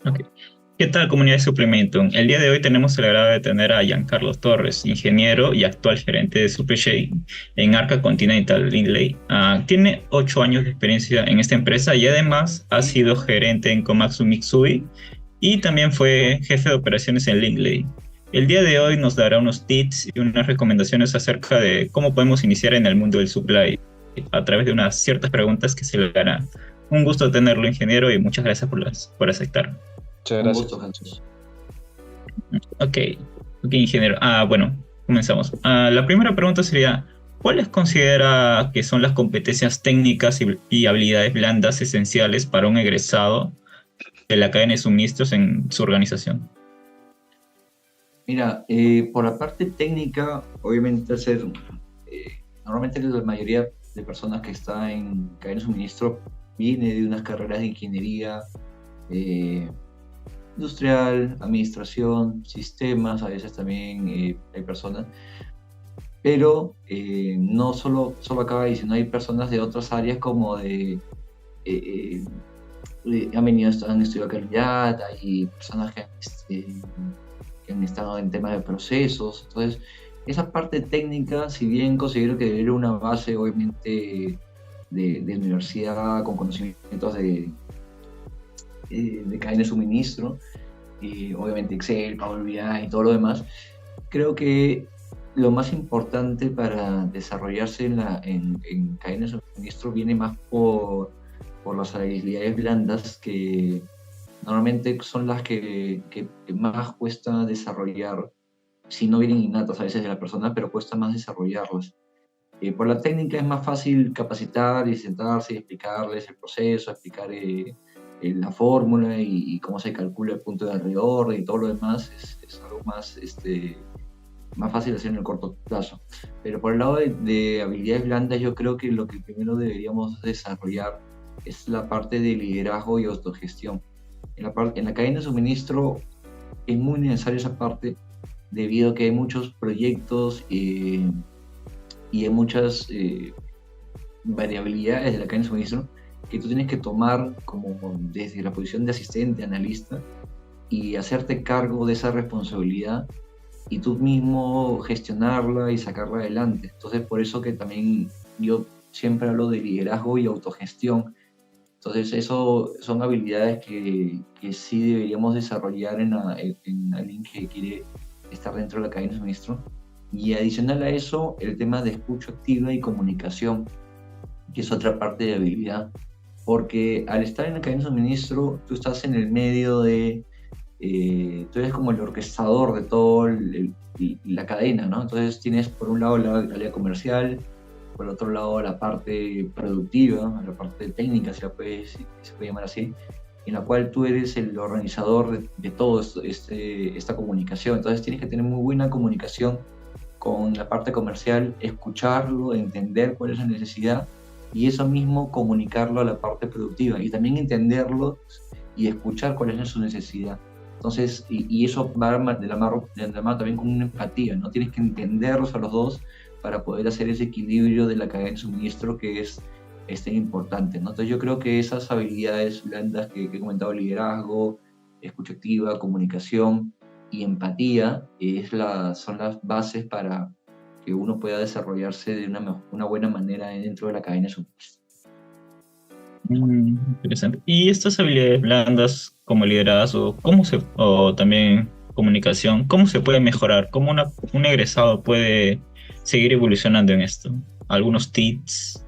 Ok. ¿Qué tal, comunidad de Supplementum? El día de hoy tenemos el agrado de tener a Giancarlo Torres, ingeniero y actual gerente de SuperShade en Arca Continental Lindley. Tiene 8 años de experiencia en esta empresa y además ha sido gerente en Komatsu Mitsui y también fue jefe de operaciones en Lindley. El día de hoy nos dará unos tips y unas recomendaciones acerca de cómo podemos iniciar en el mundo del supply a través de unas ciertas preguntas que se le harán. Un gusto tenerlo, ingeniero, y muchas gracias por aceptar. Muchas Un gusto, gracias. Jesús. Ok, ok, ingeniero. Bueno, comenzamos. La primera pregunta sería, ¿cuáles considera que son las competencias técnicas y habilidades blandas esenciales para un egresado de la cadena de suministros en su organización? Mira, por la parte técnica, obviamente normalmente la mayoría de personas que está en cadena de suministro viene de unas carreras de ingeniería eh, industrial, administración, sistemas, a veces también hay personas, pero no solo acaba ahí, sino hay personas de otras áreas como eh, han estudiado calidad, hay personas que han estado en temas de procesos. Entonces, esa parte técnica, si bien considero que debería una base, obviamente, de universidad con conocimientos de cadena de suministro, obviamente Excel, Power BI y todo lo demás, creo que lo más importante para desarrollarse en cadena de suministro viene más por las habilidades blandas que normalmente son las que más cuesta desarrollar, si no vienen innatas a veces de la persona, pero cuesta más desarrollarlas. Por la técnica es más fácil capacitar y sentarse y explicarles el proceso, explicar la fórmula y cómo se calcula el punto de alrededor y todo lo demás es algo más fácil hacer en el corto plazo. Pero por el lado de habilidades blandas, yo creo que lo que primero deberíamos desarrollar es la parte de liderazgo y autogestión. En la cadena de suministro es muy necesaria esa parte debido a que hay muchos proyectos y hay muchas variabilidades de la cadena de suministro que tú tienes que tomar como desde la posición de asistente, analista y hacerte cargo de esa responsabilidad y tú mismo gestionarla y sacarla adelante. Entonces, por eso que también yo siempre hablo de liderazgo y autogestión. Entonces, eso son habilidades que sí deberíamos desarrollar en alguien que quiere estar dentro de la cadena de suministro. Y adicional a eso, el tema de escucha activa y comunicación, que es otra parte de habilidad. Porque al estar en la cadena de suministro, tú estás en el medio tú eres como el orquestador de todo la cadena, ¿no? Entonces tienes por un lado la área comercial, por otro lado la parte productiva, la parte técnica, se puede llamar así, en la cual tú eres el organizador de todo esta comunicación. Entonces tienes que tener muy buena comunicación con la parte comercial, escucharlo, entender cuál es la necesidad y eso mismo comunicarlo a la parte productiva y también entenderlo y escuchar cuál es su necesidad. Entonces, y eso va de la mano también con una empatía, ¿no? Tienes que entenderlos a los dos para poder hacer ese equilibrio de la cadena de suministro que es tan importante, ¿no? Entonces yo creo que esas habilidades blandas que he comentado, liderazgo, escucha activa, comunicación y empatía, son las bases para que uno pueda desarrollarse de una buena manera dentro de la cadena de suministro. Interesante. ¿Y estas habilidades blandas como liderazgo, o también comunicación, cómo se puede mejorar? ¿Cómo un egresado puede seguir evolucionando en esto? ¿Algunos tips?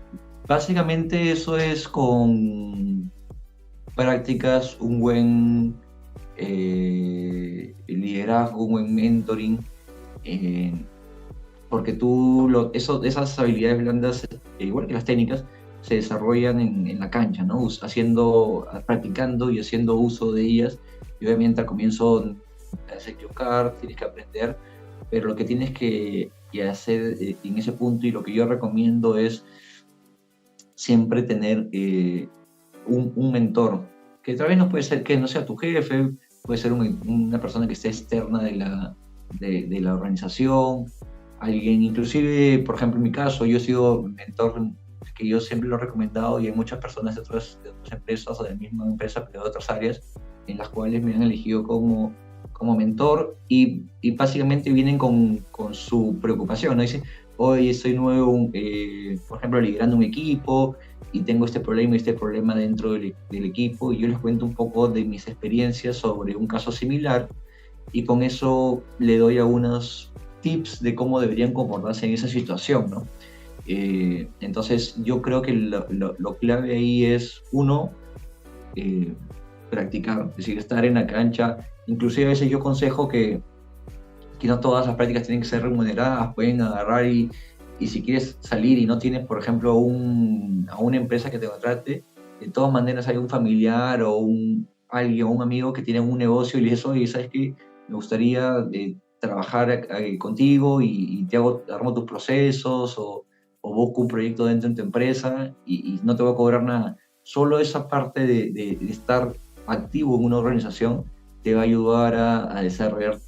Básicamente eso es con prácticas, un buen liderazgo, un buen mentoring, eh, porque esas habilidades blandas, igual que las técnicas, se desarrollan en la cancha, ¿no? Practicando y haciendo uso de ellas. Y obviamente al comienzo te haces equivocar, tienes que aprender, pero lo que tienes que hacer en ese punto y lo que yo recomiendo es siempre tener un mentor, que tal vez no puede ser que no sea tu jefe, puede ser una persona que esté externa de la organización, alguien, inclusive, por ejemplo, en mi caso, yo he sido mentor que yo siempre lo he recomendado y hay muchas personas de otras empresas o de la misma empresa, pero de otras áreas, en las cuales me han elegido como mentor y básicamente vienen con su preocupación, ¿no? Dicen, hoy estoy nuevo, por ejemplo, liderando un equipo y tengo este problema dentro del equipo, y yo les cuento un poco de mis experiencias sobre un caso similar, y con eso le doy algunos tips de cómo deberían comportarse en esa situación, ¿no? Entonces yo creo que lo clave ahí es, uno, eh, practicar, es decir, estar en la cancha. Inclusive a veces yo aconsejo que no todas las prácticas tienen que ser remuneradas, pueden agarrar y si quieres salir y no tienes, por ejemplo, a una empresa que te contrate, de todas maneras hay un familiar o alguien, un amigo que tiene un negocio y le dices, oye, ¿sabes qué? Me gustaría trabajar contigo y armo tus procesos o busco un proyecto dentro de tu empresa y no te voy a cobrar nada. Solo esa parte de estar activo en una organización te va a ayudar a desarrollar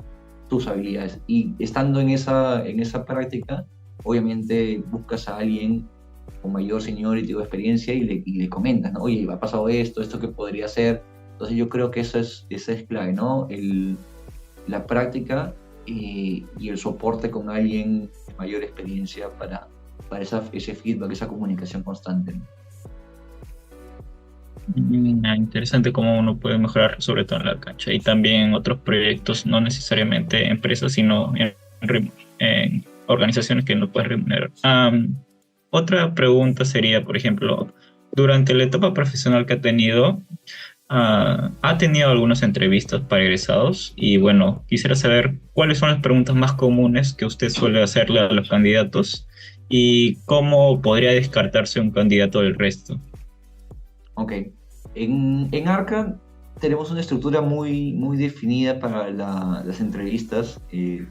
tus habilidades. Y estando en esa práctica, obviamente buscas a alguien con mayor seniority o experiencia y le comentas, ¿no? Oye, ha pasado esto que podría ser. Entonces yo creo que esa es clave, ¿no? La práctica y el soporte con alguien de mayor experiencia para ese feedback, esa comunicación constante, ¿no? Interesante cómo uno puede mejorar, sobre todo en la cancha y también en otros proyectos, no necesariamente empresas, sino en organizaciones que no puedes remunerar. Otra pregunta sería, por ejemplo, durante la etapa profesional que ha tenido, ha tenido algunas entrevistas para egresados y bueno, quisiera saber cuáles son las preguntas más comunes que usted suele hacerle a los candidatos y cómo podría descartarse un candidato del resto. Ok. En Arca tenemos una estructura muy definida para las entrevistas,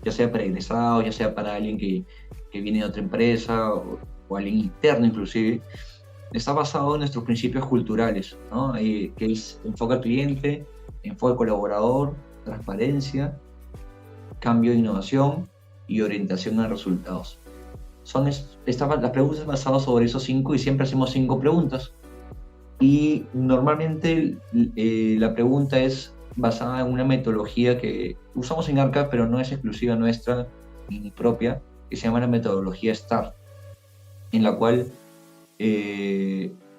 ya sea para egresados, ya sea para alguien que viene de otra empresa o alguien interno inclusive. Está basado en nuestros principios culturales, ¿no? Que es enfoque al cliente, enfoque al colaborador, transparencia, cambio de innovación y orientación a resultados. Las preguntas basadas sobre esos 5 y siempre hacemos 5 preguntas. Y normalmente la pregunta es basada en una metodología que usamos en Arca, pero no es exclusiva nuestra ni propia, que se llama la metodología STAR, en la cual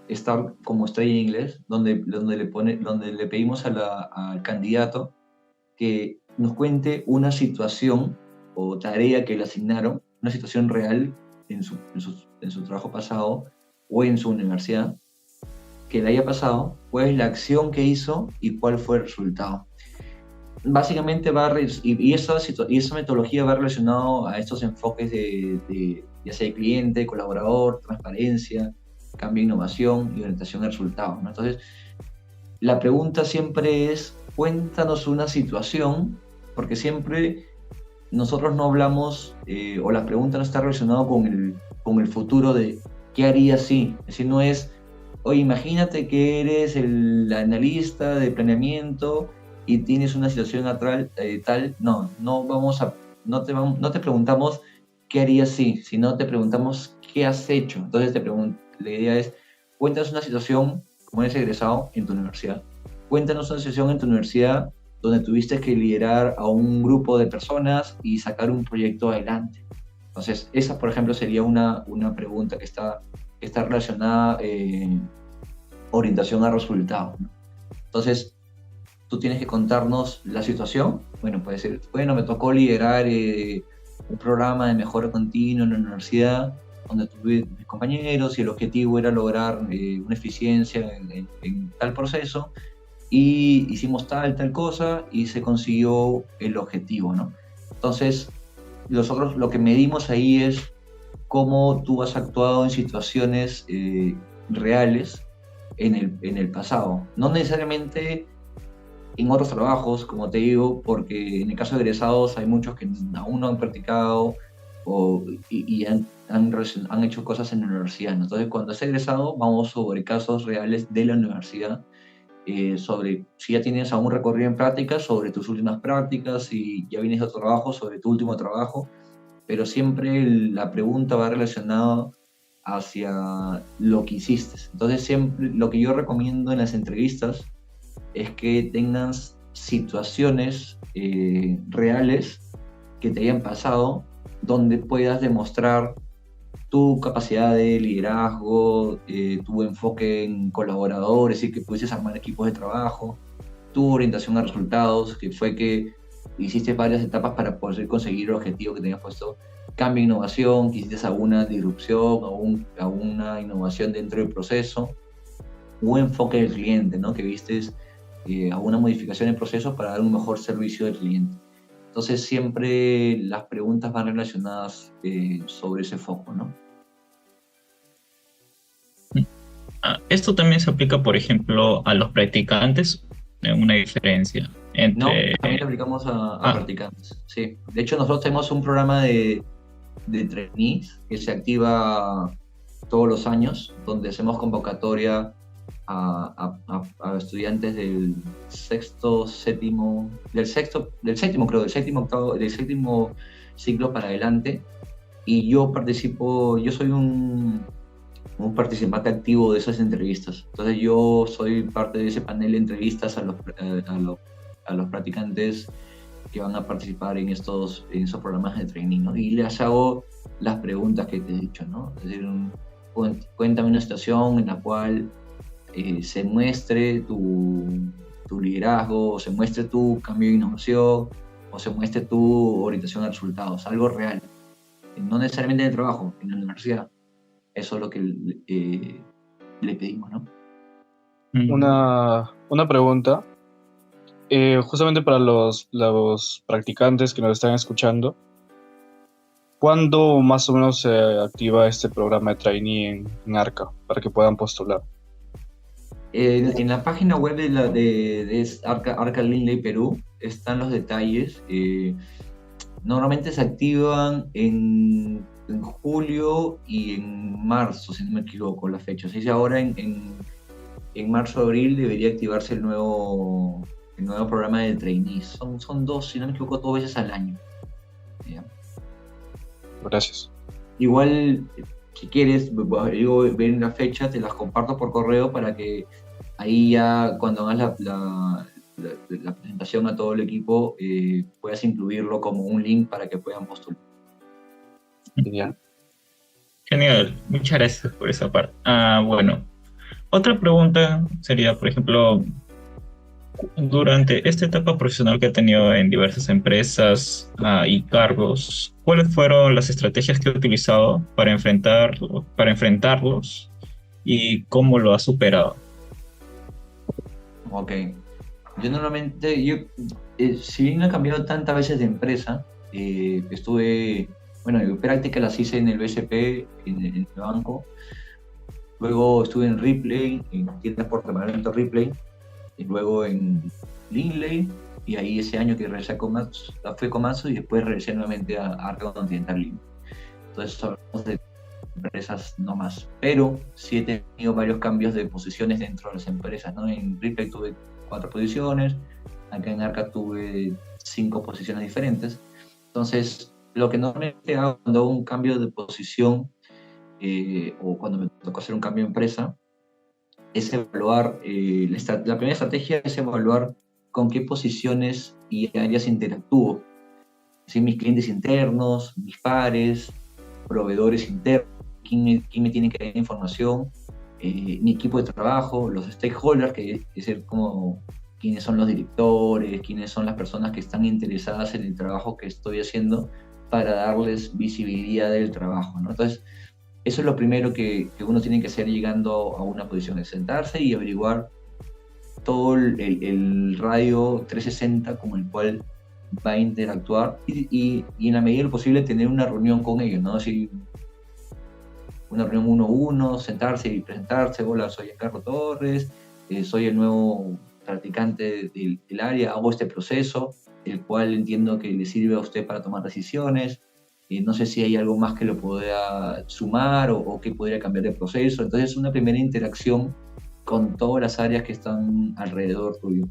STAR, como estrella en inglés, donde le pedimos al candidato que nos cuente una situación o tarea que le asignaron, una situación real en su trabajo pasado o en su universidad, que le haya pasado, cuál es la acción que hizo y cuál fue el resultado. Básicamente esa metodología va relacionado a estos enfoques ya sea de cliente, colaborador, transparencia, cambio, innovación y orientación al resultado, ¿no? Entonces, la pregunta siempre es, cuéntanos una situación, porque siempre nosotros no hablamos, o la pregunta no está relacionada con el futuro de qué haría si. Es decir, no es, oye, imagínate que eres el analista de planeamiento y tienes una situación tal. No te preguntamos qué harías si, sino te preguntamos qué has hecho. Entonces la idea es, cuéntanos una situación, como eres egresado en tu universidad. Cuéntanos una situación en tu universidad donde tuviste que liderar a un grupo de personas y sacar un proyecto adelante. Entonces, esa, por ejemplo, sería una pregunta que está relacionada orientación a resultados, ¿no? Entonces, tú tienes que contarnos la situación. Bueno, puede ser, bueno, me tocó liderar un programa de mejora continua en la universidad, donde tuve mis compañeros y el objetivo era lograr una eficiencia en tal proceso, y hicimos tal cosa y se consiguió el objetivo, ¿no? Entonces, nosotros lo que medimos ahí es cómo tú has actuado en situaciones reales en el pasado. No necesariamente en otros trabajos, como te digo, porque en el caso de egresados hay muchos que aún no han practicado y han hecho cosas en la universidad, ¿no? Entonces, cuando es egresado, vamos sobre casos reales de la universidad, sobre si ya tienes aún recorrido en prácticas, sobre tus últimas prácticas, si ya vienes de otro trabajo, sobre tu último trabajo, pero siempre la pregunta va relacionada hacia lo que hiciste. Entonces, siempre lo que yo recomiendo en las entrevistas es que tengas situaciones reales que te hayan pasado donde puedas demostrar tu capacidad de liderazgo, tu enfoque en colaboradores y que pudieses armar equipos de trabajo, tu orientación a resultados, que fue que hiciste varias etapas para poder conseguir el objetivo que tenías puesto, cambio e innovación, que hiciste alguna disrupción, alguna innovación dentro del proceso, un enfoque del cliente, ¿no? Que vistes alguna modificación en procesos para dar un mejor servicio al cliente. Entonces siempre las preguntas van relacionadas sobre ese foco, ¿no? Esto también se aplica, por ejemplo, a los practicantes, una diferencia No, entre... también lo aplicamos a practicantes, sí. De hecho, nosotros tenemos un programa de trainees que se activa todos los años, donde hacemos convocatoria a estudiantes del séptimo ciclo para adelante, y yo participo, yo soy un participante activo de esas entrevistas. Entonces yo soy parte de ese panel de entrevistas a los practicantes que van a participar en esos programas de training, ¿no? Y les hago las preguntas que te he dicho, ¿no? Es decir, cuéntame una situación en la cual se muestre tu liderazgo, o se muestre tu cambio de innovación, o se muestre tu orientación a resultados, algo real. No necesariamente en el trabajo, en la universidad. Eso es lo que le pedimos, ¿no? Una pregunta, justamente para los practicantes que nos están escuchando, ¿cuándo más o menos se activa este programa de trainee en Arca para que puedan postular? En la página web de Arca Lindley Perú están los detalles. Normalmente se activan en julio y en marzo, si no me equivoco, la fecha. Así que ahora en marzo-abril debería activarse el nuevo programa de trainees. Son dos, si no me equivoco, 2 veces al año. ¿Ya? Gracias. Igual, si quieres, ver la fecha, te las comparto por correo para que ahí ya cuando hagas la presentación a todo el equipo puedas incluirlo como un link para que puedan postular. Genial. Genial, muchas gracias por esa parte. Bueno, otra pregunta sería, por ejemplo, durante esta etapa profesional que ha tenido en diversas empresas y cargos, ¿cuáles fueron las estrategias que ha utilizado para enfrentarlos y cómo lo ha superado? Ok. Yo normalmente, si bien no he cambiado tantas veces de empresa, prácticas las hice en el BCP, en el banco. Luego estuve en Ripley, en tiendas por departamento Ripley, y luego en Lindley, y ahí ese año que regresé a Komatsu, fue Komatsu, y después regresé nuevamente a Arca Continental Lindley. Entonces hablamos de empresas no más, pero sí he tenido varios cambios de posiciones dentro de las empresas, ¿no? En Ripley tuve 4 posiciones, acá en Arca tuve 5 posiciones diferentes. Entonces, lo que normalmente hago cuando hago un cambio de posición o cuando me tocó hacer un cambio de empresa es evaluar, la primera estrategia es evaluar con qué posiciones y áreas interactúo. Es decir, mis clientes internos, mis pares, proveedores internos, quién me tiene que dar información, mi equipo de trabajo, los stakeholders, que es como quiénes son los directores, quiénes son las personas que están interesadas en el trabajo que estoy haciendo, para darles visibilidad del trabajo, ¿no? Entonces, eso es lo primero que uno tiene que hacer llegando a una posición, es sentarse y averiguar todo el radio 360 con el cual va a interactuar y en la medida de lo posible tener una reunión con ellos, ¿no? Así, una reunión 1 a 1, sentarse y presentarse. Hola, soy Giancarlo Torres, soy el nuevo practicante del área, hago este proceso, el cual entiendo que le sirve a usted para tomar decisiones. No sé si hay algo más que lo pueda sumar o que podría cambiar de proceso. Entonces, una primera interacción con todas las áreas que están alrededor tuyo.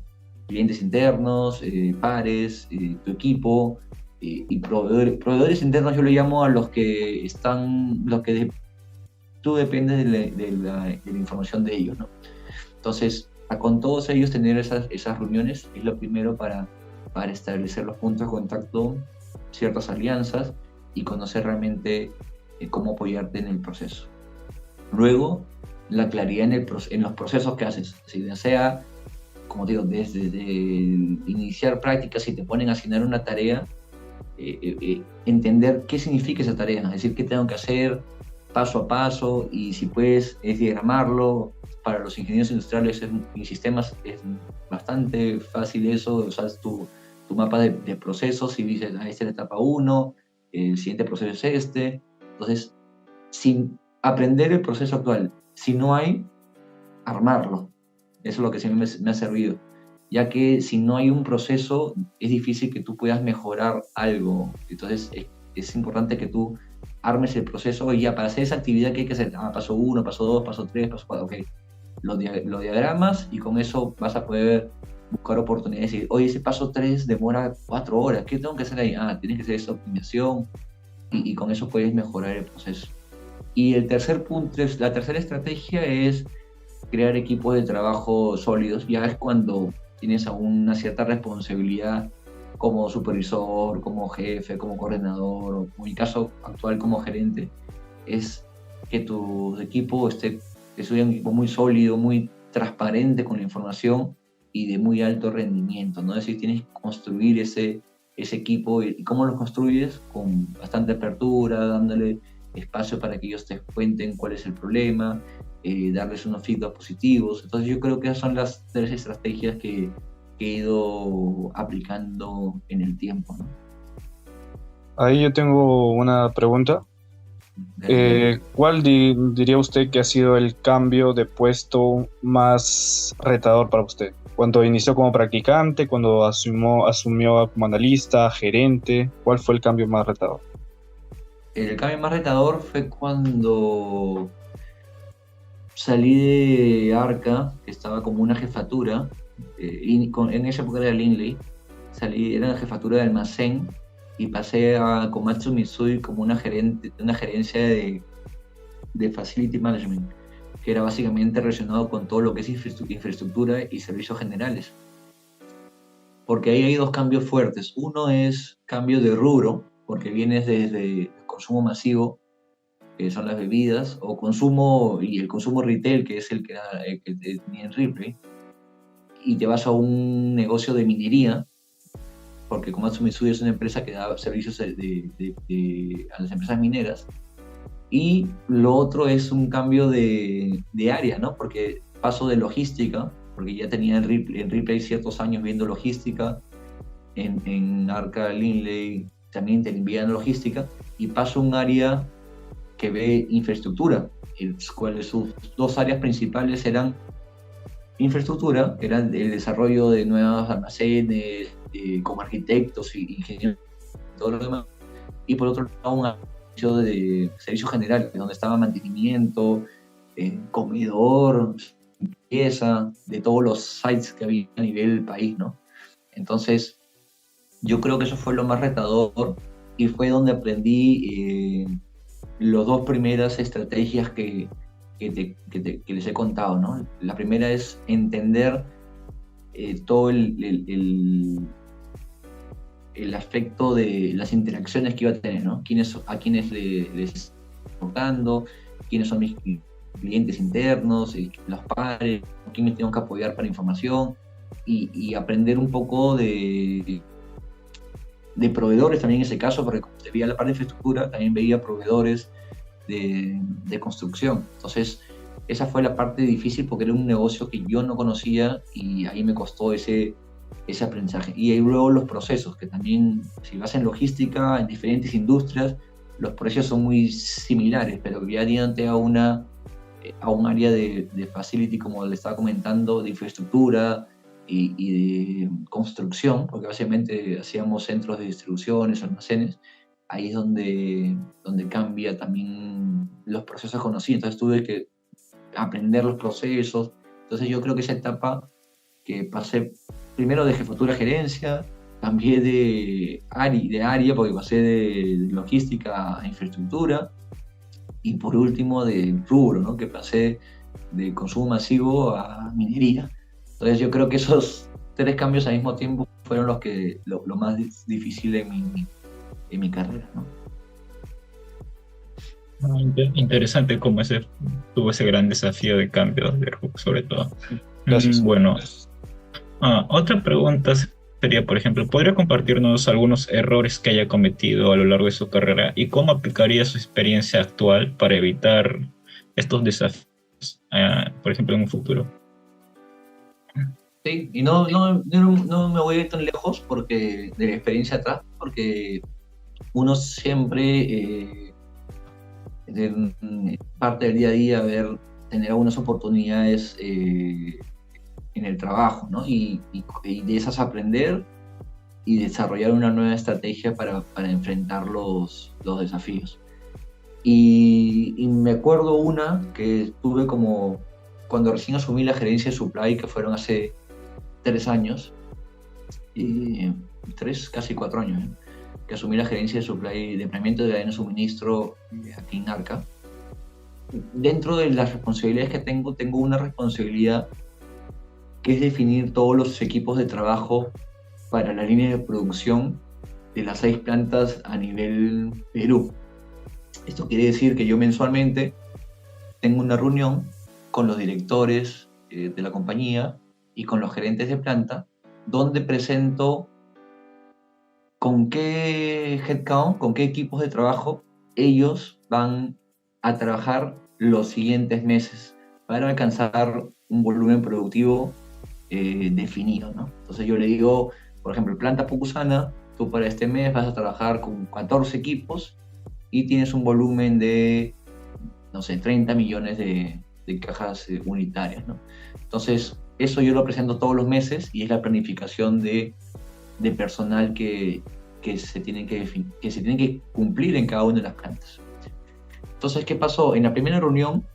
Clientes internos, pares, tu equipo y proveedores. Proveedores internos yo le llamo a los que tú dependes de la información de ellos, ¿no? Entonces, con todos ellos tener esas reuniones es lo primero para establecer los puntos de contacto, ciertas alianzas y conocer realmente cómo apoyarte en el proceso. Luego, la claridad en los procesos que haces, ya sea, como digo, desde iniciar prácticas, si te ponen a asignar una tarea, entender qué significa esa tarea, es decir, qué tengo que hacer paso a paso, y si puedes es diagramarlo. Para los ingenieros industriales y sistemas es bastante fácil eso, usas tu mapa de procesos y dices, esta es la etapa 1, el siguiente proceso es este. Entonces, sin aprender el proceso actual, si no hay, armarlo. Eso es lo que siempre me ha servido, ya que si no hay un proceso, es difícil que tú puedas mejorar algo. Entonces, es importante que tú armes el proceso, y ya para hacer esa actividad que hay que hacer, paso 1, paso 2, paso 3, paso 4, ok. Lo diagramas, y con eso vas a poder buscar oportunidades y decir, oye, ese paso 3 demora 4 horas, ¿qué tengo que hacer ahí? Tienes que hacer esa optimización, y con eso puedes mejorar el proceso. Y el tercer punto, la tercera estrategia es crear equipos de trabajo sólidos. Ya es cuando tienes una cierta responsabilidad como supervisor, como jefe, como coordinador, o en mi caso actual como gerente, es que tu equipo es un equipo muy sólido, muy transparente con la información y de muy alto rendimiento, ¿no? Es decir, tienes que construir ese equipo. ¿Y cómo lo construyes? Con bastante apertura, dándole espacio para que ellos te cuenten cuál es el problema, darles unos feedback positivos. Entonces yo creo que esas son las 3 estrategias que he ido aplicando en el tiempo, ¿no? Ahí yo tengo una pregunta. ¿Cuál diría usted que ha sido el cambio de puesto más retador para usted? Cuando inició como practicante, cuando asumió como analista, gerente, ¿cuál fue el cambio más retador? El cambio más retador fue cuando salí de Arca, que estaba como una jefatura, en esa época era Linley, era la jefatura de almacén, y pasé a Komatsu Mitsui como una gerencia de Facility Management, que era básicamente relacionado con todo lo que es infraestructura y servicios generales. Porque ahí hay 2 cambios fuertes. Uno es cambio de rubro, porque vienes desde el consumo masivo, que son las bebidas, o consumo, y el consumo retail, que es el que tenía en Ripley, y te vas a un negocio de minería, porque Komatsu Mitsui es una empresa que da servicios a las empresas mineras. Y lo otro es un cambio de área, ¿no? Porque paso de logística, porque ya tenía en Ripley ciertos años viendo logística, en Arca Linley también te envían logística, y paso a un área que ve infraestructura, cuales sus 2 áreas principales eran infraestructura, que era el desarrollo de nuevos almacenes, como arquitectos y ingenieros, todo lo demás, y por otro lado un servicio de servicios generales, donde estaba mantenimiento, comedor, limpieza, de todos los sites que había a nivel del país, ¿no? Entonces, yo creo que eso fue lo más retador, y fue donde aprendí las 2 primeras estrategias que les he contado, ¿no? La primera es entender todo el aspecto de las interacciones que iba a tener, ¿no? A quiénes les estoy aportando, quiénes son mis clientes internos, los pares, a quién me tengo que apoyar para información, y aprender un poco de proveedores también en ese caso, porque como se veía la parte de infraestructura, también veía proveedores de construcción. Entonces, esa fue la parte difícil, porque era un negocio que yo no conocía, y ahí me costó ese aprendizaje. Y ahí luego los procesos, que también, si vas en logística, en diferentes industrias, los procesos son muy similares, pero ya diante a un área de facility, como le estaba comentando, de infraestructura y de construcción, porque básicamente hacíamos centros de distribuciones, almacenes. Ahí es donde cambia también los procesos conocidos. Entonces tuve que aprender los procesos. Entonces yo creo que esa etapa que pasé primero de jefatura a gerencia, cambié de área, porque pasé de logística a infraestructura, y por último de rubro, ¿no? Que pasé de consumo masivo a minería. Entonces yo creo que esos tres cambios al mismo tiempo fueron lo más difícil en mi carrera, ¿no? Interesante cómo tuvo ese gran desafío de cambio de rumbo, sobre todo. Gracias. Bueno, otra pregunta sería, por ejemplo, ¿podría compartirnos algunos errores que haya cometido a lo largo de su carrera y cómo aplicaría su experiencia actual para evitar estos desafíos, por ejemplo, en un futuro? Sí, y no me voy a ir tan lejos de la experiencia atrás, porque uno siempre, parte del día a día, tener algunas oportunidades en el trabajo, ¿no? Y de esas aprender y desarrollar una nueva estrategia para enfrentar los desafíos. Y me acuerdo una que tuve como cuando recién asumí la gerencia de Supply, que fueron hace 3 años, casi 4 años, que asumí la gerencia de Supply de planeamiento de cadena de suministro aquí en Arca. Dentro de las responsabilidades que tengo una responsabilidad que es definir todos los equipos de trabajo para la línea de producción de las 6 plantas a nivel Perú. Esto quiere decir que yo mensualmente tengo una reunión con los directores de la compañía y con los gerentes de planta, donde presento con qué headcount, con qué equipos de trabajo ellos van a trabajar los siguientes meses para alcanzar un volumen productivo definido, ¿no? Entonces yo le digo, por ejemplo, planta Pucusana, tú para este mes vas a trabajar con 14 equipos y tienes un volumen de, no sé, 30 millones de cajas unitarias, ¿no? Entonces, eso yo lo presento todos los meses y es la planificación de personal que se tiene que cumplir en cada una de las plantas. Entonces, ¿qué pasó? En la primera reunión,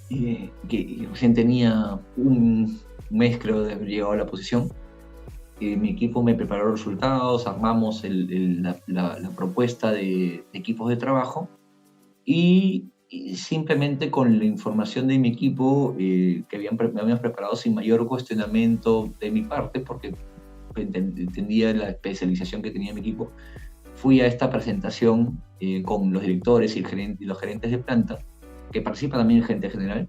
que recién tenía un mes, creo, de haber llegado a la posición, mi equipo me preparó los resultados, armamos la propuesta de equipos de trabajo y simplemente con la información de mi equipo que me habían preparado sin mayor cuestionamiento de mi parte, porque entendía la especialización que tenía mi equipo, fui a esta presentación con los directores y los gerentes de planta, que participa también el gerente general,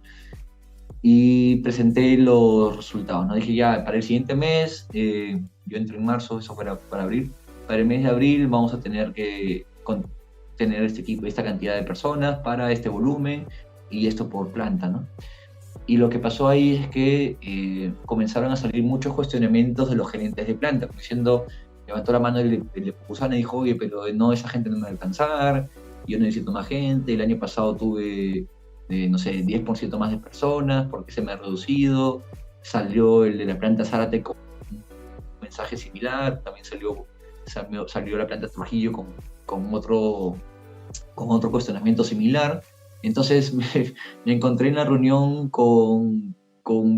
y presenté los resultados, ¿no? Dije ya, para el siguiente mes, yo entré en marzo, eso para abril, para el mes de abril vamos a tener que tener este equipo, esta cantidad de personas para este volumen y esto por planta, ¿no? Y lo que pasó ahí es que comenzaron a salir muchos cuestionamientos de los gerentes de planta, diciendo, levantó la mano el de Pucusana y dijo, oye, pero no, esa gente no me va a alcanzar, yo necesito más gente, el año pasado tuve, no sé, 10% más de personas, ¿por qué se me ha reducido? Salió el de la planta Zárate con un mensaje similar, también salió la planta Trujillo con otro cuestionamiento similar. Entonces me encontré en la reunión con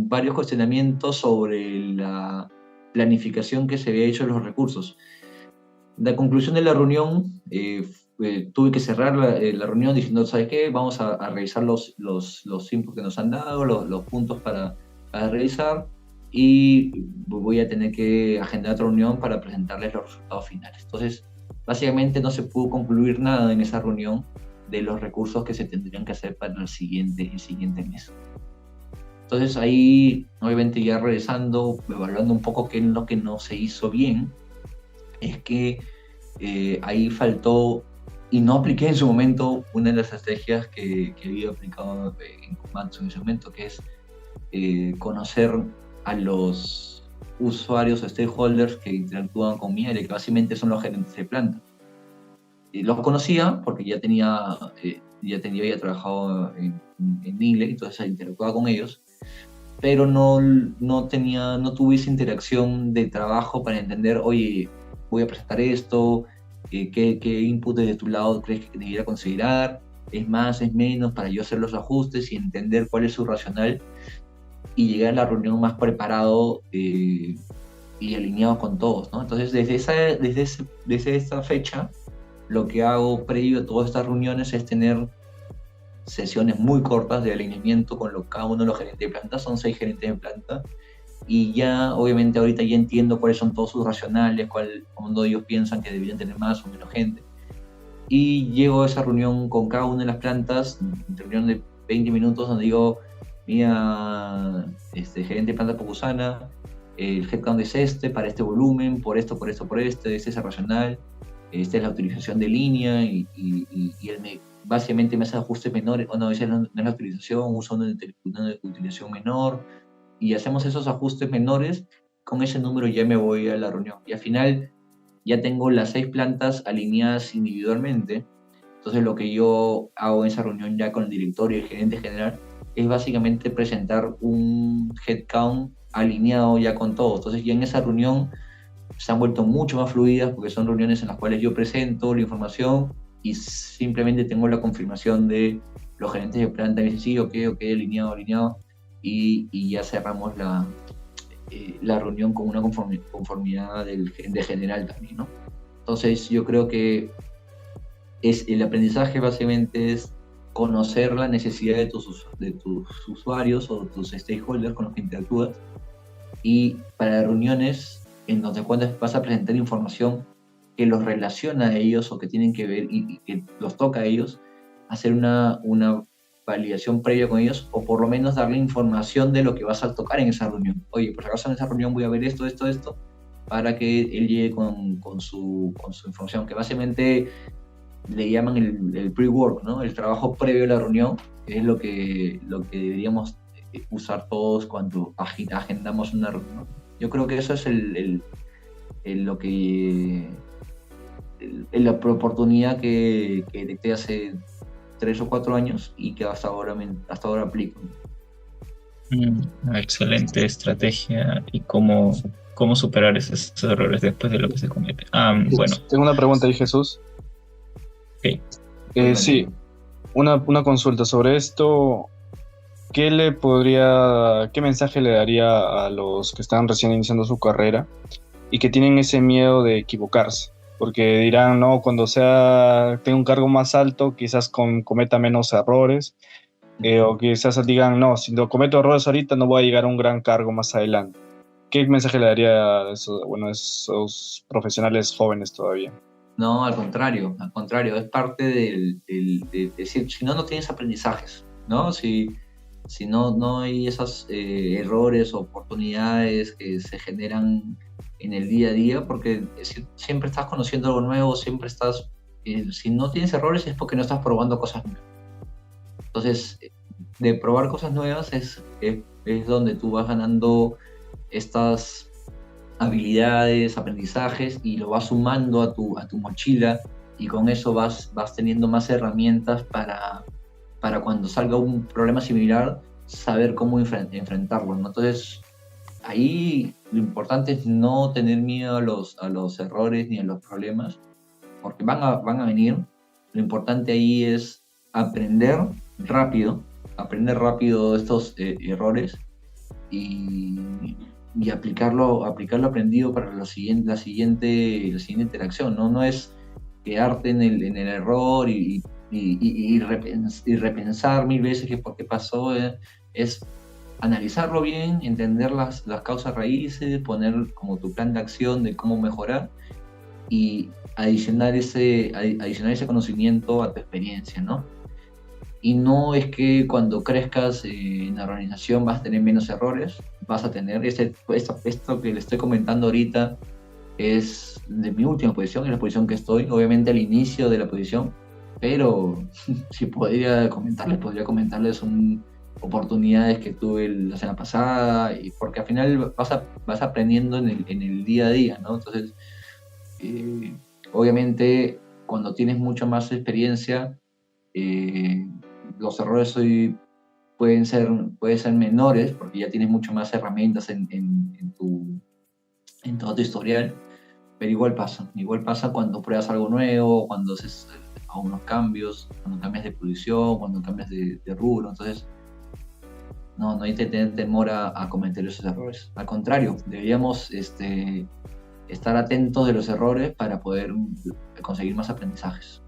varios cuestionamientos sobre la planificación que se había hecho de los recursos. La conclusión de la reunión, tuve que cerrar la reunión diciendo, ¿sabes qué? Vamos a revisar los inputs que nos han dado, los puntos para revisar, y voy a tener que agendar otra reunión para presentarles los resultados finales. Entonces, básicamente no se pudo concluir nada en esa reunión de los recursos que se tendrían que hacer para el siguiente mes. Entonces ahí, obviamente ya regresando, evaluando un poco qué es lo que no se hizo bien, es que ahí faltó, y no apliqué en su momento una de las estrategias que había aplicado en Komatsu en ese momento, que es conocer a los usuarios o stakeholders que interactúan con Miele, que básicamente son los gerentes de planta. Los conocía porque ya había trabajado en Miele, entonces interactuaba con ellos, pero no tuve esa interacción de trabajo para entender, oye, voy a presentar esto, qué input desde tu lado crees que debería considerar, es más, es menos, para yo hacer los ajustes y entender cuál es su racional y llegar a la reunión más preparado y alineado con todos, ¿no? Entonces, desde esa fecha, lo que hago previo a todas estas reuniones es tener sesiones muy cortas de alineamiento con cada uno de los gerentes de planta. Son 6 gerentes de planta, y ya, obviamente, ahorita ya entiendo cuáles son todos sus racionales, cuando ellos piensan que deberían tener más o menos gente. Y llego a esa reunión con cada una de las plantas, reunión de 20 minutos, donde digo, mira, gerente de planta Pocusana, el headcount es para este volumen, por esto, este es racional, esta es la utilización de línea, y él básicamente me hace ajustes menores, o no, esa no es la utilización, uso una utilización menor, y hacemos esos ajustes menores. Con ese número ya me voy a la reunión, y al final ya tengo las 6 plantas alineadas individualmente. Entonces lo que yo hago en esa reunión ya con el director y el gerente general es básicamente presentar un headcount alineado ya con todo. Entonces ya en esa reunión se han vuelto mucho más fluidas, porque son reuniones en las cuales yo presento la información y simplemente tengo la confirmación de los gerentes de planta. Me dicen, sí, ok, alineado, y ya cerramos la reunión con una conformidad del gerente general también, ¿no? Entonces yo creo que el aprendizaje básicamente es conocer la necesidad de tus usuarios o tus stakeholders con los que interactúas, y para reuniones en donde cuando vas a presentar información que los relaciona a ellos o que tienen que ver y que los toca a ellos, hacer una validación previa con ellos, o por lo menos darle información de lo que vas a tocar en esa reunión. Oye, por acaso en esa reunión voy a ver esto, para que él llegue con su información, que básicamente le llaman el pre-work, ¿no? El trabajo previo a la reunión, que es lo que deberíamos usar todos cuando agendamos una reunión. Yo creo que eso es la oportunidad que detecté hace 3 o 4 años y que hasta ahora aplico. Una excelente estrategia. Y cómo superar esos errores después de lo que se comete. Bueno. Tengo una pregunta ahí, Jesús. Okay. Sí, una consulta sobre esto. ¿Qué mensaje le daría a los que están recién iniciando su carrera y que tienen ese miedo de equivocarse? Porque dirán, no, cuando tenga un cargo más alto, quizás cometa menos errores, o quizás digan, no, si no cometo errores ahorita, no voy a llegar a un gran cargo más adelante. ¿Qué mensaje le daría a esos profesionales jóvenes todavía? No, al contrario, es parte del decir, si no tienes aprendizajes, ¿no? Si no hay esos errores o oportunidades que se generan en el día a día, porque siempre estás conociendo algo nuevo, siempre estás, si no tienes errores es porque no estás probando cosas nuevas. Entonces, de probar cosas nuevas es donde tú vas ganando estas habilidades, aprendizajes, y lo vas sumando a tu mochila, y con eso vas teniendo más herramientas para cuando salga un problema similar, saber cómo enfrentarlo, ¿no? Entonces, ahí lo importante es no tener miedo a los errores ni a los problemas, porque van a venir. Lo importante ahí es aprender rápido estos errores y aplicarlo aprendido para la siguiente interacción, ¿no? No es quedarte en el error y repensar 1000 veces que por qué pasó. Es analizarlo bien, entender las causas raíces, poner como tu plan de acción de cómo mejorar, y adicionar ese conocimiento a tu experiencia, ¿no? Y no es que cuando crezcas en la organización vas a tener menos errores, vas a tener esto que le estoy comentando ahorita es de mi última posición, en la posición que estoy, obviamente al inicio de la posición, pero si podría comentarles oportunidades que tuve la semana pasada, y porque al final vas aprendiendo en el día a día, ¿no? Entonces, obviamente, cuando tienes mucha más experiencia, los errores hoy pueden ser menores, porque ya tienes mucho más herramientas en todo tu historial, pero igual pasa cuando pruebas algo nuevo, cuando haces algunos cambios, cuando cambias de posición, cuando cambias de rubro. Entonces, no hay que tener temor a cometer esos errores. Al contrario, deberíamos estar atentos de los errores para poder conseguir más aprendizajes.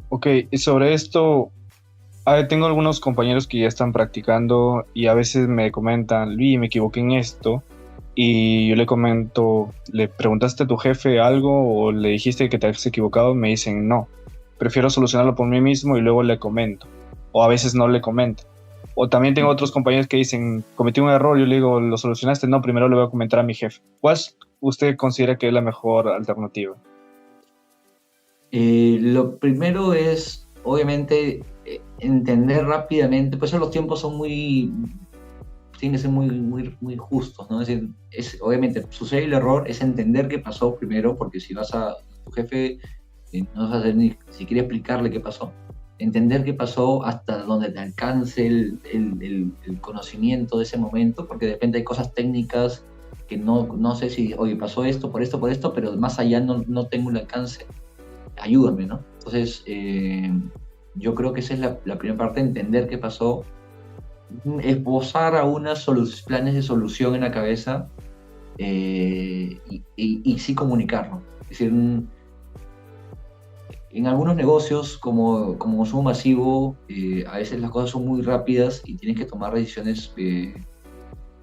Ok, y sobre esto, tengo algunos compañeros que ya están practicando y a veces me comentan, Luis, me equivoqué en esto, y yo le comento, ¿le preguntaste a tu jefe algo o le dijiste que te has equivocado? Me dicen, no, prefiero solucionarlo por mí mismo y luego le comento. O a veces no le comento. O también tengo otros compañeros que dicen, cometí un error, yo le digo, ¿lo solucionaste? No, primero le voy a comentar a mi jefe. ¿Cuál usted considera que es la mejor alternativa? Lo primero es, obviamente, entender rápidamente, pues los tiempos son tienen que ser muy justos, ¿no? Es decir, obviamente, sucede el error, es entender qué pasó primero, porque si vas a tu jefe, no vas a hacer ni siquiera explicarle qué pasó. Entender qué pasó hasta donde te alcance el conocimiento de ese momento, porque de repente hay cosas técnicas que no sé si, oye, pasó esto, por esto, pero más allá no tengo el alcance, ayúdame, ¿no? Entonces, yo creo que esa es la primera parte, entender qué pasó, esbozar algunos planes de solución en la cabeza y sí comunicarlo. Es decir, en algunos negocios como consumo masivo, a veces las cosas son muy rápidas y tienes que tomar decisiones en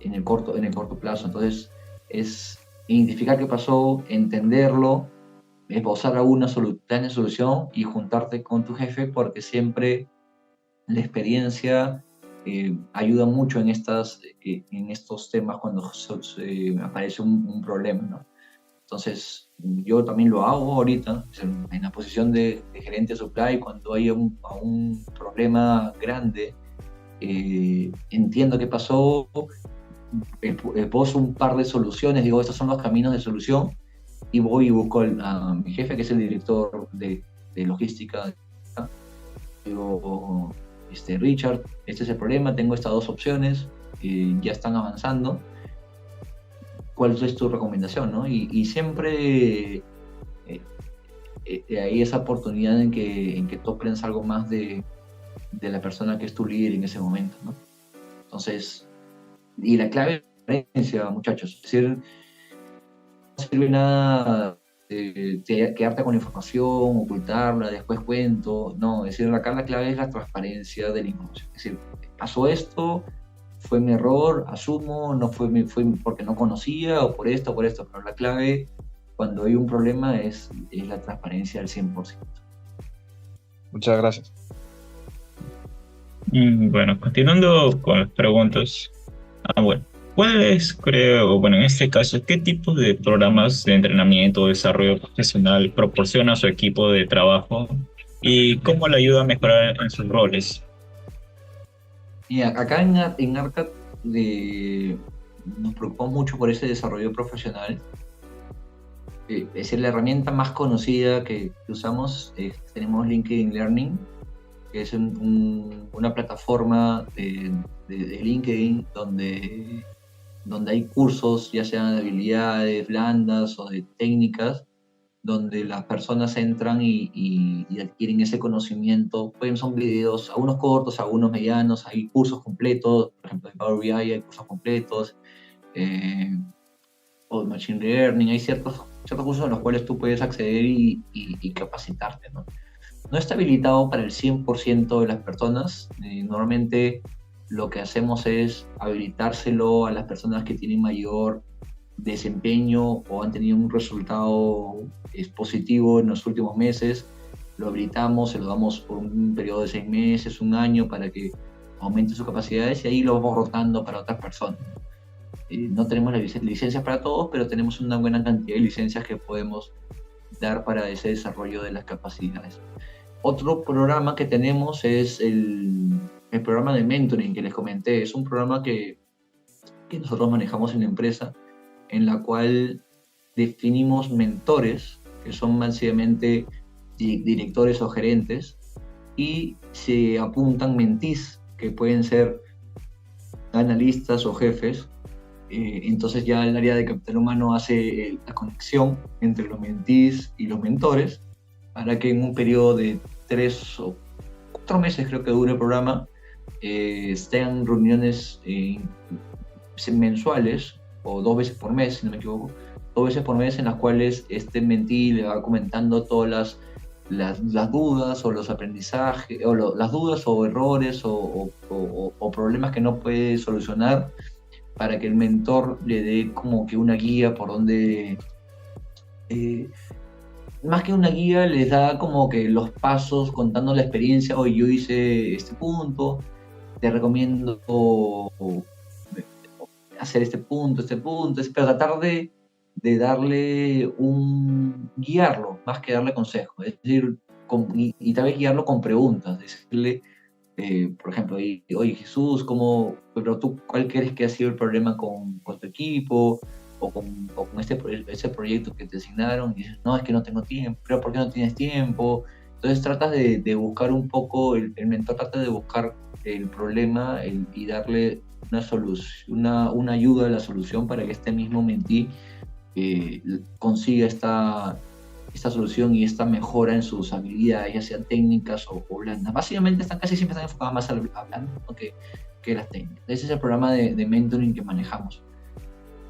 el corto plazo. Entonces, es identificar qué pasó, entenderlo, esbozar alguna plan de solución y juntarte con tu jefe, porque siempre la experiencia ayuda mucho en estos temas cuando aparece un problema, ¿no? Entonces, yo también lo hago ahorita, en la posición de gerente de supply, cuando hay un problema grande, entiendo qué pasó, esbozo un par de soluciones, digo, estos son los caminos de solución, y voy y busco a mi jefe, que es el director de logística. Digo, Richard, este es el problema, tengo estas dos opciones, ya están avanzando, ¿cuál es tu recomendación? ¿No? Y siempre hay esa oportunidad en que tú aprendas algo más de la persona que es tu líder en ese momento, ¿no? Entonces, y la clave es la transparencia, muchachos. Es decir, no sirve nada quedarte con la información, ocultarla, después cuento. No, es decir, acá la clave es la transparencia de la información. Es decir, pasó esto, fue mi error, asumo, no fue porque no conocía o por esto, pero la clave cuando hay un problema es la transparencia al 100%. Muchas gracias. Bueno, continuando con las preguntas. Bueno, ¿cuáles, creo, bueno, en este caso, qué tipo de programas de entrenamiento o desarrollo profesional proporciona a su equipo de trabajo y cómo le ayuda a mejorar en sus roles? Y acá en ARCAT nos preocupamos mucho por ese desarrollo profesional. Es decir, la herramienta más conocida que usamos tenemos LinkedIn Learning, que es una plataforma de LinkedIn donde hay cursos, ya sean de habilidades blandas o de técnicas, donde las personas entran y adquieren ese conocimiento. Son videos, algunos cortos, algunos medianos, hay cursos completos, por ejemplo en Power BI hay cursos completos, o Machine Learning, hay ciertos cursos en los cuales tú puedes acceder y capacitarte, ¿no? No está habilitado para el 100% de las personas. Normalmente lo que hacemos es habilitárselo a las personas que tienen mayor desempeño o han tenido un resultado positivo en los últimos meses. Lo habilitamos, se lo damos por un periodo de 6 meses, un año, para que aumente sus capacidades, y ahí lo vamos rotando para otras personas. No tenemos las licencias para todos, pero tenemos una buena cantidad de licencias que podemos dar para ese desarrollo de las capacidades. Otro programa que tenemos es el programa de mentoring que les comenté. Es un programa que nosotros manejamos en la empresa, en la cual definimos mentores, que son básicamente directores o gerentes, y se apuntan mentees, que pueden ser analistas o jefes. Entonces ya el área de capital humano hace la conexión entre los mentees y los mentores, para que en un periodo de 3 o 4 meses, creo que dura el programa, estén reuniones mensuales, o 2 veces por mes, si no me equivoco, 2 veces por mes, en las cuales este mentee le va comentando todas las dudas o los aprendizajes, o las dudas o errores o problemas que no puede solucionar, para que el mentor le dé como que una guía por donde, más que una guía, les da como que los pasos contando la experiencia. Hoy yo hice este punto, te recomiendo hacer este punto, pero tratar de darle guiarlo, más que darle consejo, es decir, y tal vez guiarlo con preguntas, decirle, por ejemplo, oye Jesús, pero tú, ¿cuál crees que ha sido el problema con tu equipo? O con ese proyecto que te asignaron, y dices, no, es que no tengo tiempo, pero ¿por qué no tienes tiempo? Entonces tratas de buscar un poco, el mentor trata de buscar el problema y darle una solución, una ayuda a la solución para que este mismo mentí consiga esta solución y esta mejora en sus habilidades, ya sean técnicas o blandas. Básicamente casi siempre están enfocadas más a blandas, ¿no? que las técnicas. Ese es el programa de mentoring que manejamos.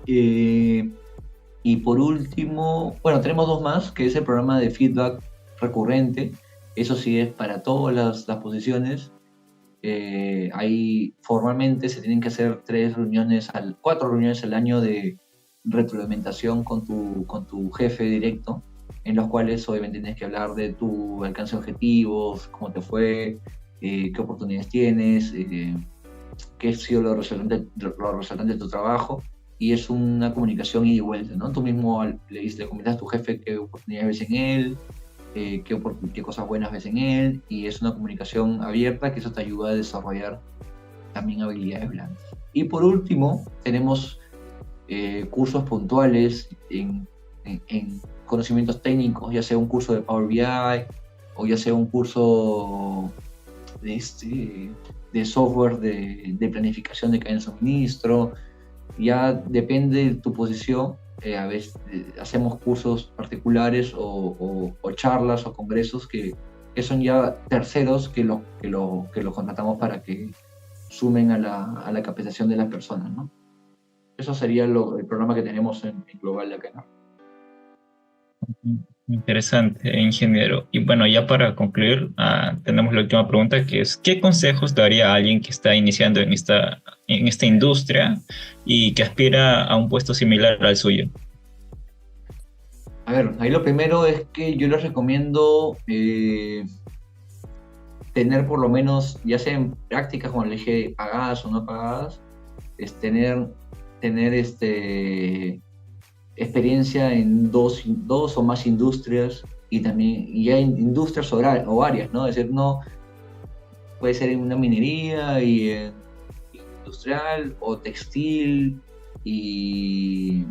Y por último, bueno, tenemos dos más, que es el programa de feedback recurrente. Eso sí es para todas las posiciones. Ahí formalmente se tienen que hacer 4 reuniones al año de retroalimentación con tu jefe directo, en los cuales obviamente tienes que hablar de tu alcance de objetivos, cómo te fue, qué oportunidades tienes, qué ha sido lo resaltante de tu trabajo. Y es una comunicación ida y vuelta, ¿no? Tú mismo le comentas a tu jefe qué oportunidades ves en él, qué cosas buenas ves en él, y es una comunicación abierta que eso te ayuda a desarrollar también habilidades blandas. Y por último, tenemos cursos puntuales en conocimientos técnicos, ya sea un curso de Power BI o ya sea un curso de software de planificación de cadena de suministro. Ya depende de tu posición, a veces hacemos cursos particulares o charlas o congresos que son ya terceros que los contratamos para que sumen a la capacitación de las personas, ¿no? Eso sería el programa que tenemos en Global de acá, ¿no? Interesante, ingeniero. Y bueno, ya para concluir, tenemos la última pregunta, que es, ¿qué consejos daría a alguien que está iniciando en esta industria y que aspira a un puesto similar al suyo? A ver, ahí lo primero es que yo les recomiendo tener por lo menos, ya sea en prácticas, como les dije, pagadas o no pagadas, es tener experiencia en dos o más industrias, y también ya industrias o áreas, ¿no? Es decir, no puede ser en una minería y en industrial o textil y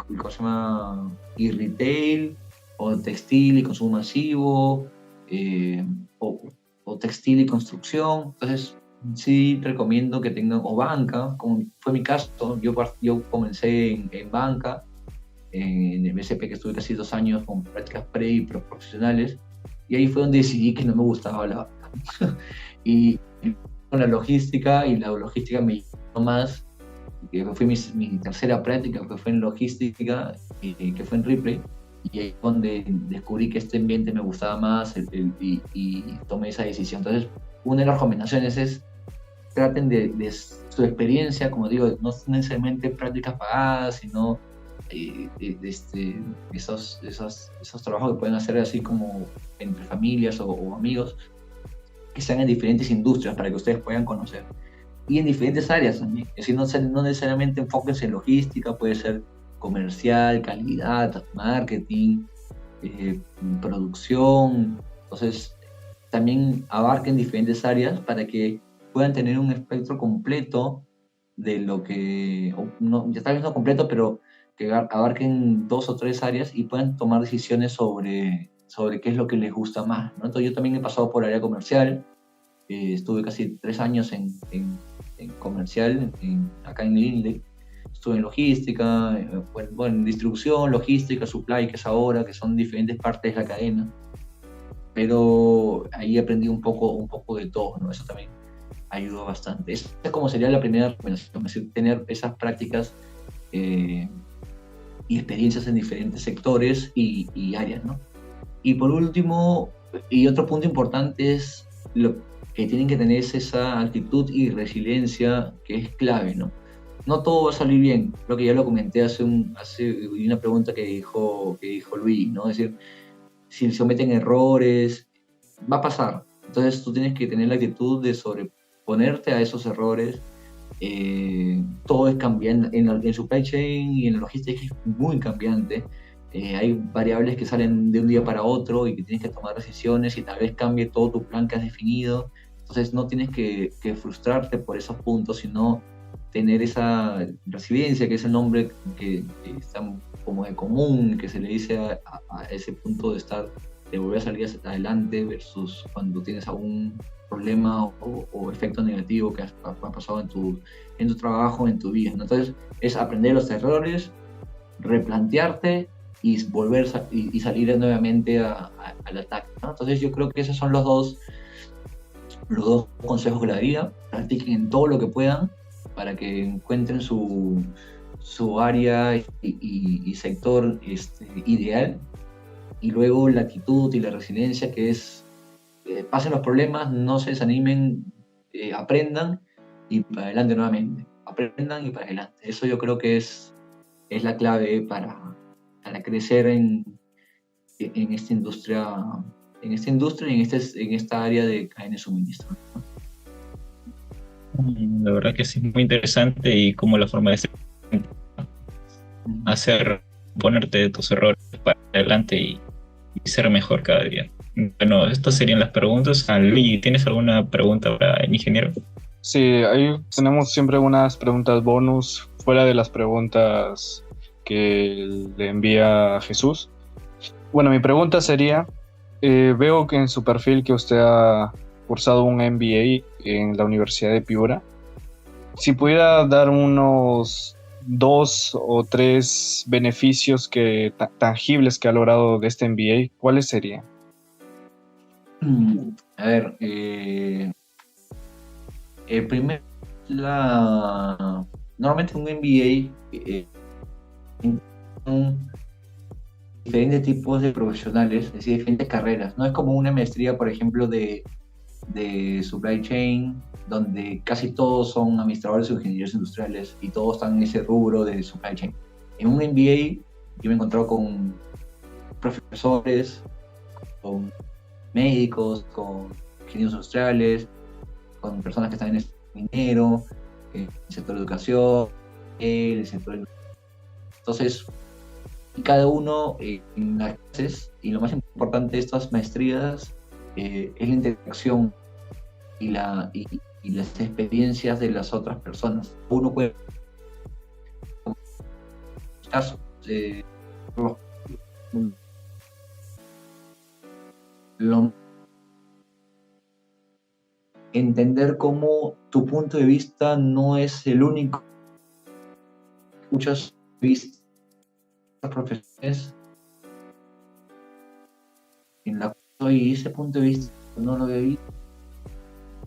¿cómo se llama? Y retail, o textil y consumo masivo, o textil y construcción. Entonces sí recomiendo que tengan, o banca, como fue mi caso. Yo comencé en banca, en el BCP, que estuve casi 2 años con prácticas pre y profesionales, y ahí fue donde decidí que no me gustaba la banca. y con la logística me llamó más, que fue mi tercera práctica, que fue en logística, que fue en Ripley, y ahí es donde descubrí que este ambiente me gustaba más, y tomé esa decisión. Entonces, una de las recomendaciones es: traten de su experiencia, como digo, no necesariamente prácticas pagadas, sino esos trabajos que pueden hacer así como entre familias o amigos, que sean en diferentes industrias para que ustedes puedan conocer. Y en diferentes áreas también. Es decir, no necesariamente enfóquense en logística, puede ser comercial, calidad, marketing, producción. Entonces, también abarquen diferentes áreas para que puedan tener un espectro completo de lo que, ya tal vez no completo, pero que abarquen 2 o 3 áreas y puedan tomar decisiones sobre qué es lo que les gusta más, ¿no? Entonces, yo también he pasado por área comercial, estuve casi 3 años en comercial, acá en Lindley. Estuve en logística, en distribución, logística, supply, que es ahora, que son diferentes partes de la cadena. Pero ahí aprendí un poco de todo, ¿no? Eso también ayudó bastante. Esa es como sería la primera recomendación, es decir, tener esas prácticas y experiencias en diferentes sectores y áreas, ¿no? Y por último, y otro punto importante, es lo que tienen que tener, es esa actitud y resiliencia, que es clave, ¿no? no todo va a salir bien. Creo que ya lo comenté hace una pregunta que dijo Luis, ¿no? Es decir, si se cometen errores, va a pasar. Entonces tú tienes que tener la actitud de sobreponerte a esos errores. Todo es cambiante, en supply chain y en la logística es muy cambiante. Hay variables que salen de un día para otro y que tienes que tomar decisiones y tal vez cambie todo tu plan que has definido. Entonces no tienes que frustrarte por esos puntos, sino tener esa resiliencia, que es el nombre que está como de común, que se le dice a ese punto de volver a salir adelante versus cuando tienes algún problema o efecto negativo que ha pasado en tu trabajo, en tu vida, ¿no? Entonces es aprender los errores, replantearte y volver y salir nuevamente al ataque, ¿no? Entonces yo creo que esos son los dos consejos que le daría. Practiquen en todo lo que puedan para que encuentren su área y sector ideal, y luego la actitud y la resiliencia, que es pasen los problemas, no se desanimen, aprendan y para adelante nuevamente, aprendan y para adelante. Eso yo creo que es la clave para crecer en esta industria, y en esta área de cadena de suministro, ¿no? La verdad que sí es muy interesante y como la forma de hacer, ponerte de tus errores para adelante y ser mejor cada día. Bueno, estas serían las preguntas. Luigi, ¿tienes alguna pregunta para el ingeniero? Sí, ahí tenemos siempre unas preguntas bonus fuera de las preguntas que le envía Jesús. Bueno, mi pregunta sería, veo que en su perfil que usted ha cursado un MBA en la Universidad de Piura. Si pudiera dar unos 2 o 3 beneficios tangibles que ha logrado de este MBA, ¿cuáles serían? A ver, el primer, normalmente un MBA diferentes tipos de profesionales, es decir, diferentes carreras. No es como una maestría, por ejemplo, de supply chain, donde casi todos son administradores o ingenieros industriales y todos están en ese rubro de supply chain. En un MBA yo me he encontrado con profesores, con médicos, con ingenieros industriales, con personas que están en el minero, en el sector de educación, en el sector de... Entonces, y cada uno en las clases, y lo más importante de estas maestrías es la interacción y las experiencias de las otras personas. Uno puede, en caso, entender cómo tu punto de vista no es el único. Muchas vistas profesiones en la cual ese punto de vista no lo había visto,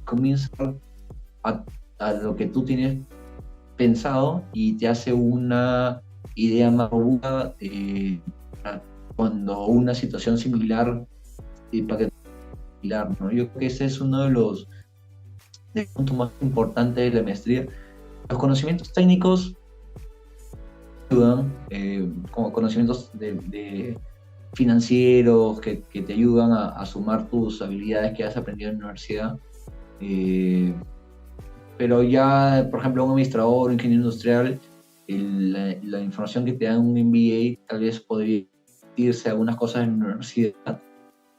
comienza a lo que tú tienes pensado y te hace una idea más robusta cuando una situación similar ¿no? Yo creo que ese es uno de los puntos más importantes de la maestría. Los conocimientos técnicos ayudan, como conocimientos de financieros que te ayudan a sumar tus habilidades que has aprendido en la universidad. Pero ya, por ejemplo, un administrador, un ingeniero industrial, la información que te da un MBA tal vez podría irse a algunas cosas en la universidad.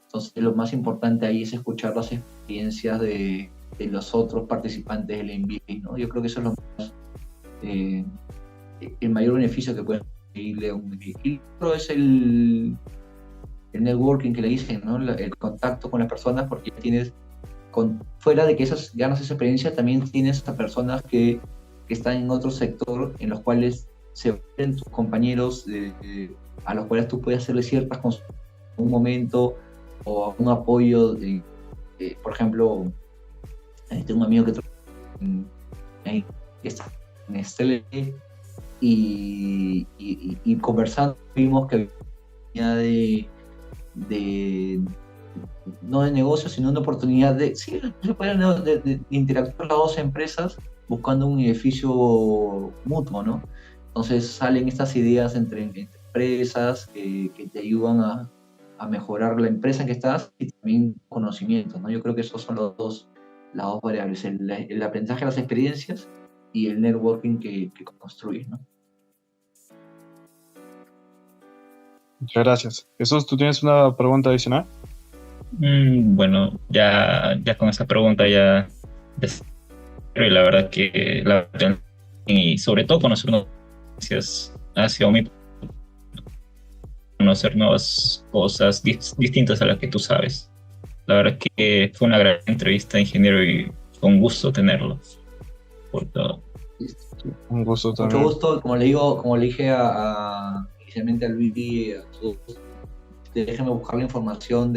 Entonces, lo más importante ahí es escuchar las experiencias de los otros participantes del MBA, ¿no? Yo creo que eso es lo más, el mayor beneficio que pueden conseguirle a un MBA. Y otro es el networking que le dicen, ¿no? El contacto con las personas, porque tienes, fuera de que ganas esa experiencia, también tienes a personas que están en otro sector, en los cuales se ven tus compañeros, a los cuales tú puedes hacerle ciertas cosas en un momento, o un apoyo, por ejemplo, tengo un amigo que está en Nestlé y conversando vimos que había no de negocio, sino una oportunidad de interactuar las dos empresas buscando un beneficio mutuo, ¿no? Entonces salen estas ideas entre empresas que te ayudan a mejorar la empresa en que estás y también conocimientos, ¿no? Yo creo que esos son las dos variables, el aprendizaje de las experiencias y el networking que construyes, ¿no? Muchas gracias. Jesús, ¿tú tienes una pregunta adicional? Bueno, ya con esa pregunta y la verdad que y sobre todo conocer noticias ha sido mi conocer nuevas cosas distintas a las que tú sabes. La verdad que fue una gran entrevista, ingeniero, y fue un gusto tenerlo por todo. Un gusto Mucho también. gusto, como le dije inicialmente a Luis y a todos, déjenme buscar la información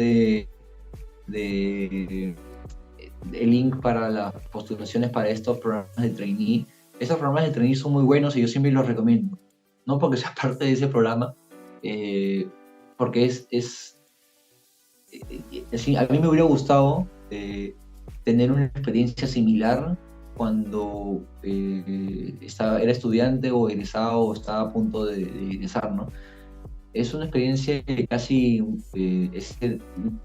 el link para las postulaciones para estos programas de trainee. Esos programas de trainee son muy buenos y yo siempre los recomiendo. No porque sea parte de ese programa, porque a mí me hubiera gustado tener una experiencia similar cuando era estudiante o egresado o estaba a punto de egresar, ¿no? Es una experiencia que casi,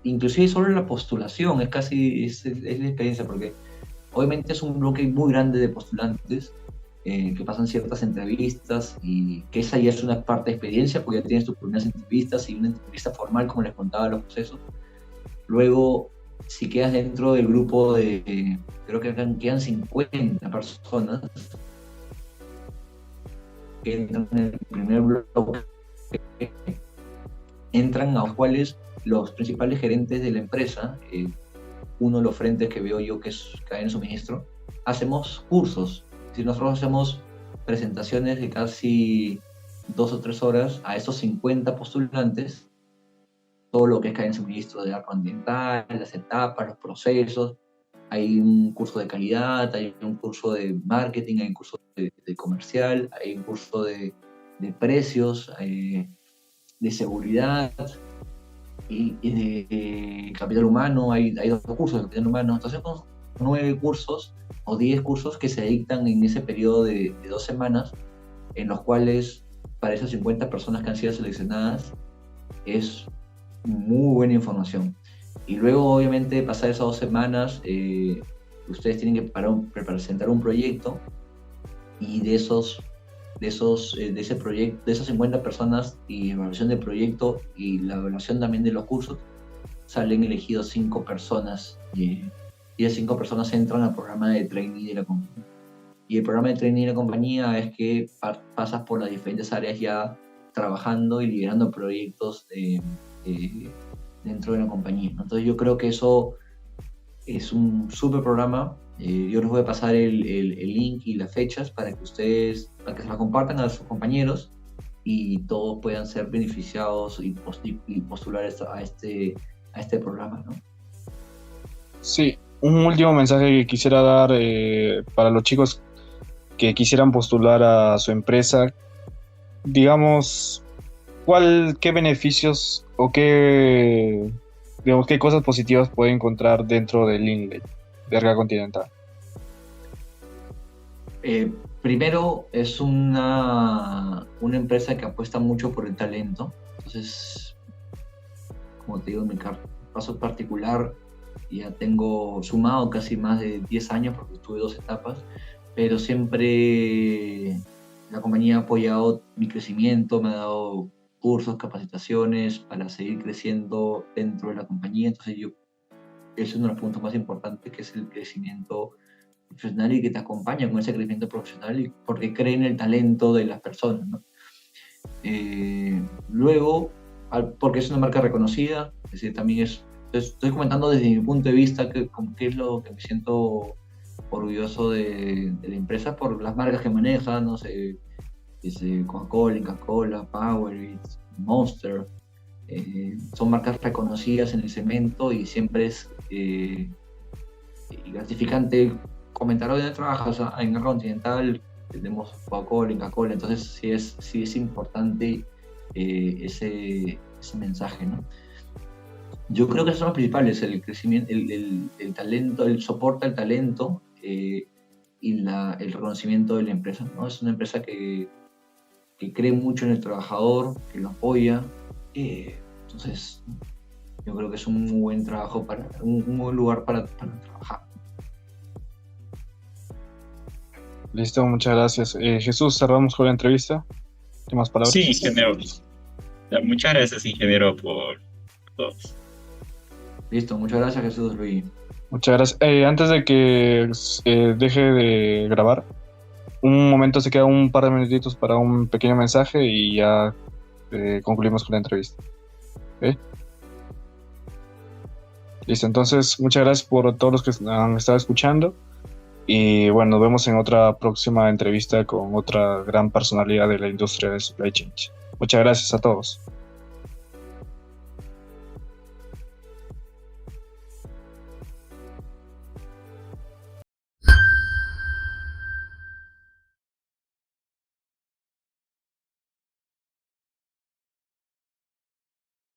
inclusive solo la postulación, es la experiencia, porque obviamente es un bloque muy grande de postulantes que pasan ciertas entrevistas y que esa ya es una parte de experiencia, porque ya tienes tus primeras entrevistas y una entrevista formal, como les contaba, los procesos. Luego, si quedas dentro del grupo creo que quedan 50 personas que entran en el primer bloque, entran a los cuales los principales gerentes de la empresa, uno de los frentes que veo yo que es cadena de suministro, hacemos cursos. Si nosotros hacemos presentaciones de casi 2 o 3 horas a estos 50 postulantes, todo lo que es cadena de suministro de arco ambiental, las etapas, los procesos, hay un curso de calidad, hay un curso de marketing, hay un curso de comercial, hay un curso de precios, de seguridad y de capital humano, hay 2 cursos de capital humano. Entonces, 9 cursos o 10 cursos que se dictan en ese periodo de 2 semanas, en los cuales para esas 50 personas que han sido seleccionadas es muy buena información. Y luego, obviamente, pasar esas 2 semanas, ustedes tienen que presentar un proyecto, y de ese proyecto, de esas 50 personas y evaluación del proyecto y la evaluación también de los cursos, salen elegidos 5 personas y esas 5 personas entran al programa de trainee de la compañía. Y el programa de trainee de la compañía es que pasas por las diferentes áreas ya trabajando y liderando proyectos dentro de la compañía, ¿no? Entonces yo creo que eso es un súper programa. Yo les voy a pasar el link y las fechas para que se las compartan a sus compañeros y todos puedan ser beneficiados y postular a este programa, ¿no? Sí, un último mensaje que quisiera dar para los chicos que quisieran postular a su empresa. Digamos, ¿qué beneficios o qué cosas positivas puede encontrar dentro del INLEY de Arca Continental? Primero, es una empresa que apuesta mucho por el talento. Entonces, como te digo, en mi caso particular, ya tengo sumado casi más de 10 años porque tuve 2 etapas, pero siempre la compañía ha apoyado mi crecimiento, me ha dado cursos, capacitaciones para seguir creciendo dentro de la compañía. Entonces es uno de los puntos más importantes, que es el crecimiento profesional y que te acompaña con ese crecimiento profesional porque creen en el talento de las personas, ¿no? Luego, porque es una marca reconocida, es decir, también estoy comentando desde mi punto de vista qué es lo que me siento orgulloso de la empresa por las marcas que maneja, no sé, Coca-Cola, Powerade, Monster, son marcas reconocidas en el segmento y siempre es gratificante comentar dónde trabajas. En Arca Continental tenemos Coca-Cola, entonces sí es importante ese mensaje, ¿no? Yo creo que esos son los principales, el crecimiento, el talento, el soporte al talento, y el reconocimiento de la empresa, ¿no? Es una empresa que cree mucho en el trabajador, que lo apoya. Entonces, yo creo que es un muy buen trabajo, un buen lugar para trabajar. Listo, muchas gracias. Jesús, cerramos con la entrevista. ¿Qué más palabras? Sí, ingeniero. Muchas gracias, ingeniero, por todo. Listo, muchas gracias, Jesús Luis. Muchas gracias. Antes de que deje de grabar, un momento, se queda un par de minutitos para un pequeño mensaje y ya concluimos con la entrevista. ¿Ok? Listo, entonces muchas gracias por todos los que han estado escuchando y bueno, nos vemos en otra próxima entrevista con otra gran personalidad de la industria de supply chain. Muchas gracias a todos.